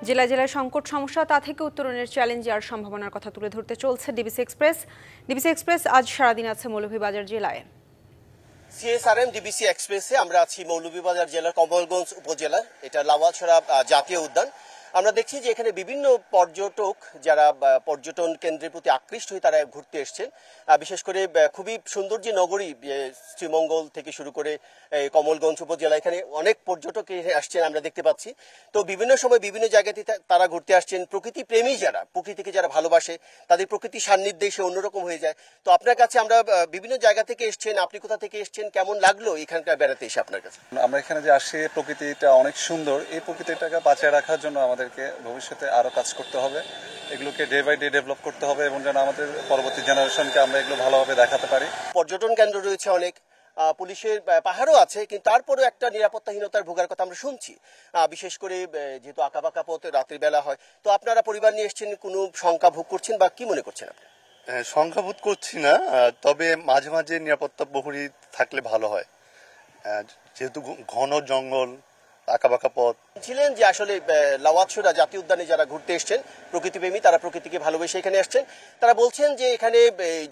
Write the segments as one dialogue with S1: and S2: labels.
S1: জেলায় জেলায় সংকট সমস্যা তা থেকে উত্তরণের চ্যালেঞ্জ আর সম্ভাবনার কথা তুলে ধরতে চলছে ডিবিসি এক্সপ্রেস। ডিবিসি এক্সপ্রেস আজ সারাদিন আছে মৌলভীবাজার জেলায়।
S2: সিএসআরএম ডিবিসি এক্সপ্রেসে আমরা আছি মৌলভীবাজার জেলার কমলগঞ্জ উপজেলার, এটা লাওয়াছড়া জাতীয় উদ্যান। আমরা দেখছি যে এখানে বিভিন্ন পর্যটক যারা পর্যটন কেন্দ্রের প্রতি আকৃষ্ট হয়ে তারা ঘুরতে এসছেন। বিশেষ করে খুবই সুন্দর যে নগরী শ্রীমঙ্গল থেকে শুরু করে কমলগঞ্জ উপজেলা, এখানে অনেক পর্যটক আসছেন আমরা দেখতে পাচ্ছি। তো বিভিন্ন সময় বিভিন্ন জায়গাতে তারা ঘুরতে আসছেন। প্রকৃতি প্রেমী যারা, প্রকৃতিকে যারা ভালোবাসে, তাদের প্রকৃতির সান্নিধ্যে এসে অন্যরকম হয়ে যায়। তো আপনার কাছে আমরা বিভিন্ন জায়গা থেকে এসছেন, আপনি কোথা থেকে এসছেন, কেমন লাগলো এখানকার বেড়াতে এসে আপনার কাছে?
S3: আমরা এখানে যে আসি, প্রকৃতিটা অনেক সুন্দর। এই প্রকৃতিটাকে বাঁচিয়ে রাখার জন্য আমাদেরকে ভবিষ্যতে আরো কাজ করতে হবে, এগুলোকে ডে বাই ডে ডেভেলপ করতে হবে এবং যেন আমাদের পরবর্তী জেনারেশনকে আমরা এগুলো ভালোভাবে দেখাতে পারি।
S2: পর্যটন কেন্দ্র রয়েছে অনেক, পুলিশের পাহাড়ও আছে, কিন্তু তারপরেও একটা নিরাপত্তাহীনতার ভোগার কথা আমরা শুনছি। বিশেষ করে যেহেতু আঁকাবাঁকা পথ, রাতের বেলা হয়। তো আপনারা পরিবার নিয়ে এসছেন, কোনো শঙ্কা ভোগ করছেন বা কি মনে করছেন আপনি?
S4: সংখ্যাবোধ করছি না, তবে মাঝে মাঝে নিরাপত্তা প্রহরী থাকলে ভালো হয়, যেহেতু ঘন জঙ্গল, আঁকাবাঁকা পথ।
S2: ছিলেন যে আসলে লাওয়াছড়া জাতীয় উদ্যানে যারা ঘুরতে এসছেন, প্রকৃতিপ্রেমী, তারা প্রকৃতিকে ভালোবেসে এখানে আসছেন। তারা বলছেন যে এখানে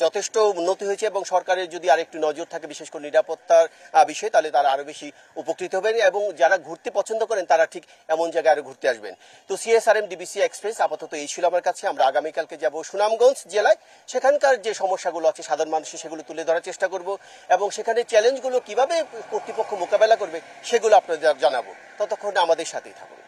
S2: যথেষ্ট উন্নতি হয়েছে এবং সরকারের যদি আরেকটু নজর থাকে, বিশেষ করে নিরাপত্তার বিষয়ে, তাহলে তারা আরো বেশি উপকৃত হবেন এবং যারা ঘুরতে পছন্দ করেন তারা ঠিক এমন জায়গায় আরো ঘুরতে আসবেন। তো সিএসআরএম ডিবিসি এক্সপ্রেস আপাতত এই ছিল আমার কাছে। আমরা আগামীকালকে যাব সুনামগঞ্জ জেলায়, সেখানকার যে সমস্যাগুলো আছে সাধারণ মানুষের, সেগুলো তুলে ধরার চেষ্টা করব এবং সেখানে চ্যালেঞ্জগুলো কিভাবে কর্তৃপক্ষ মোকাবেলা করবে সেগুলো আপনাদের জানাবো। ততক্ষণ আমাদের সাথেই থাকুন।